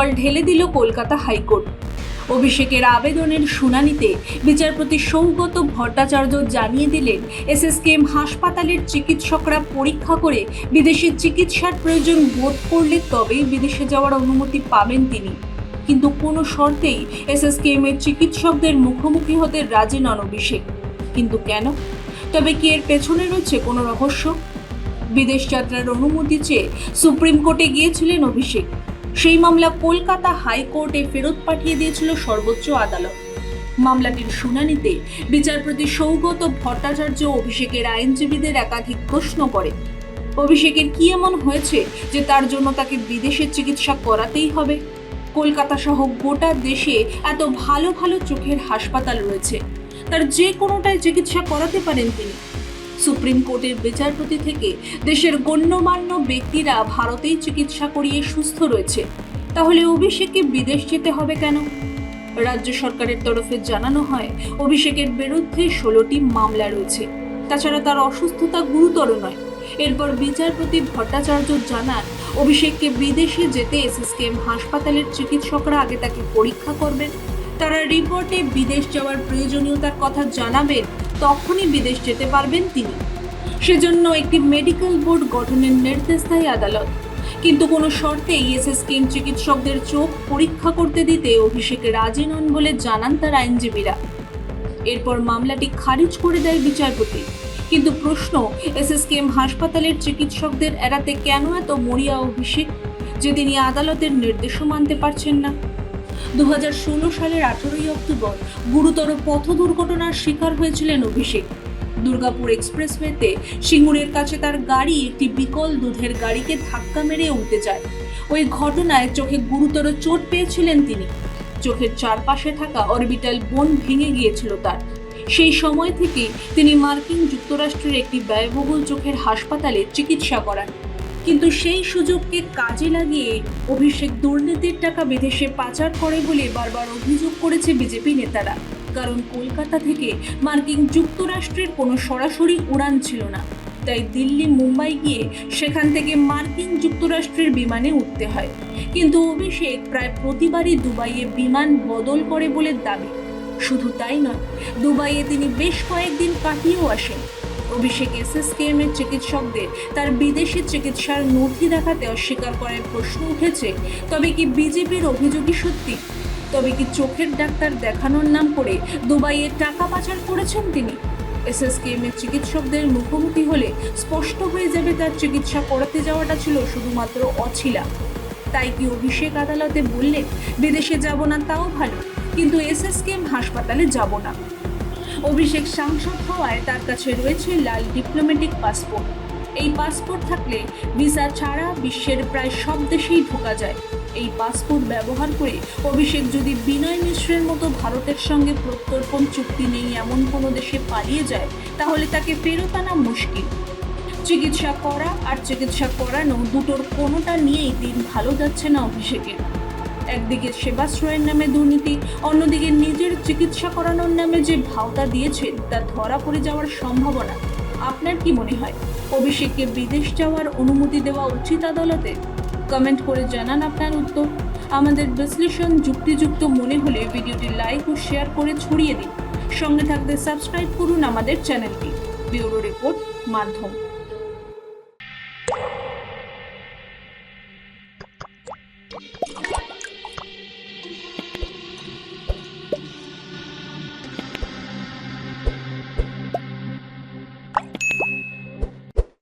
জল ঢেলে দিল কলকাতা হাইকোর্ট। অভিষেকের আবেদনের শুনানিতে বিচারপতি সৌগত ভট্টাচার্য জানিয়ে দিলেন, এসএসকেএম হাসপাতালের চিকিৎসকরা পরীক্ষা করে বিদেশে চিকিৎসার প্রয়োজন বোধ করলে তবেই বিদেশে যাওয়ার অনুমতি পাবেন তিনি। কিন্তু কোনো শর্তেই এসএসকেএম এর চিকিৎসকদের মুখোমুখি হতে রাজি নন অভিষেক। কিন্তু কেন? তবে কি এর পেছনে রয়েছে কোনো রহস্য? বিদেশ যাত্রার অনুমতি চেয়ে সুপ্রিম কোর্টে গিয়েছিলেন অভিষেক। সেই মামলা কলকাতা হাইকোর্টে ফেরত পাঠিয়ে দিয়েছিল সর্বোচ্চ আদালত। মামলাটির শুনানিতে বিচারপতি সৌগত ভট্টাচার্য অভিষেকের আইনজীবীদের একাধিক প্রশ্ন করে। অভিষেকের কি এমন হয়েছে যে তার জন্য তাকে বিদেশে চিকিৎসা করাতেই হবে? কলকাতা সহ গোটা দেশে এত ভালো ভালো চোখের হাসপাতাল রয়েছে, তার যে কোনোটায় চিকিৎসা করাতে পারেন তিনি। সুপ্রিম কোর্টের বিচারপতি থেকে দেশের গণ্যমান্য ব্যক্তিরা ভারতেই চিকিৎসা করিয়ে সুস্থ রয়েছে, তাহলে অভিষেককে বিদেশ যেতে হবে কেন? রাজ্য সরকারের তরফে জানানো হয়, অভিষেকের বিরুদ্ধে 16টি মামলা রয়েছে, তাছাড়া তার অসুস্থতা গুরুতর নয়। এরপর বিচারপতি ভট্টাচার্য জানান, অভিষেককে বিদেশে যেতে এসএসকেএম হাসপাতালের চিকিৎসকরা আগে তাকে পরীক্ষা করবেন, তারা রিপোর্টে বিদেশ যাওয়ার প্রয়োজনীয়তার কথা জানাবেন, তখনই বিদেশ যেতে পারবেন তিনি। সেজন্য একটি মেডিকেল বোর্ড গঠনের নির্দেশ দেয় আদালত। কিন্তু কোনো শর্তেই এসএসকেএম চিকিৎসকদের চোখ পরীক্ষা করতে দিতে অভিষেক রাজি নন বলে জানান তার আইনজীবীরা। এরপর মামলাটি খারিজ করে দেয় বিচারপতি। কিন্তু প্রশ্ন, এসএসকেএম হাসপাতালের চিকিৎসকদের এড়াতে কেন এত মরিয়া অভিষেক যে তিনি আদালতের নির্দেশও মানতে পারছেন না? 2016 সালের 18ই অক্টোবর গুরুতর পথ দুর্ঘটনার শিকার হয়েছিলেন অভিষেক। দুর্গাপুর এক্সপ্রেসওয়েতে সিঙ্গুরের কাছে তার গাড়ি একটি বিকল দুধের গাড়িকে ধাক্কা মেরে উল্টে যায়। ওই ঘটনায় চোখে গুরুতর চোট পেয়েছিলেন তিনি। চোখের চারপাশে থাকা অরবিটাল বোন ভেঙে গিয়েছিল তার। সেই সময় থেকে তিনি মার্কিন যুক্তরাষ্ট্রের একটি ব্যয়বহুল চোখের হাসপাতালে চিকিৎসা করান। কিন্তু সেই সুযোগকে কাজে লাগিয়ে অভিষেক দুর্নীতির টাকা বিদেশে পাচার করে বলে বারবার অভিযোগ করেছে বিজেপি নেতারা। কারণ কলকাতা থেকে মার্কিন যুক্তরাষ্ট্রের কোনো সরাসরি উড়ান ছিল না, তাই দিল্লি মুম্বাই গিয়ে সেখান থেকে মার্কিন যুক্তরাষ্ট্রের বিমানে উঠতে হয়। কিন্তু অভিষেক প্রায় প্রতিবারই দুবাইয়ে বিমান বদল করে বলে দাবি। শুধু তাই নয়, দুবাইয়ে তিনি বেশ কয়েকদিন কাটিয়েও আসেন। অভিষেক এসএসকেএম এর চিকিৎসকদের তার বিদেশি চিকিৎসার নথি দেখাতে অস্বীকার করার প্রশ্ন উঠেছে। তবে কি বিজেপির অভিযোগই সত্যি? তবে কি চোখের ডাক্তার দেখানোর নাম করে দুবাইয়ে টাকা পাচার করেছেন তিনি? এসএসকেএম এর চিকিৎসকদের মুখোমুখি হলে স্পষ্ট হয়ে যাবে তার চিকিৎসা করাতে যাওয়াটা ছিল শুধুমাত্র অছিলা। তাই কি অভিষেক আদালতে বললেন, বিদেশে যাব না তাও ভালো, কিন্তু এসএসকেএম হাসপাতালে যাব না? অভিষেক সাংসদ হওয়ায় তার কাছে রয়েছে লাল ডিপ্লোম্যাটিক পাসপোর্ট। এই পাসপোর্ট থাকলে ভিসা ছাড়া বিশ্বের প্রায় সব দেশেই ঢোকা যায়। এই পাসপোর্ট ব্যবহার করে অভিষেক যদি বিনয় মিশ্রের মতো ভারতের সঙ্গে প্রত্যর্পণ চুক্তি নেই এমন কোনো দেশে পালিয়ে যায়, তাহলে তাকে ফেরত আনা মুশকিল। চিকিৎসা করা আর চিকিৎসা করানো দুটোর কোনোটা নিয়েই দিন ভালো যাচ্ছে না অভিষেকের। একদিকে সেবাশ্রয়ের নামে দুর্নীতি, অন্যদিকে নিজের চিকিৎসা করানোর নামে যে ভাওতা দিয়েছেন তা ধরা পড়ে যাওয়ার সম্ভাবনা। আপনার কি মনে হয়, অভিষেককে বিদেশ যাওয়ার অনুমতি দেওয়া উচিত আদালতে? কমেন্ট করে জানান আপনার উত্তর। আমাদের বিশ্লেষণ যুক্তিযুক্ত মনে হলে ভিডিওটি লাইক ও শেয়ার করে ছড়িয়ে দিন। সঙ্গে থাকতে সাবস্ক্রাইব করুন আমাদের চ্যানেলটি। ব্যুরো রিপোর্ট, মাধ্যম।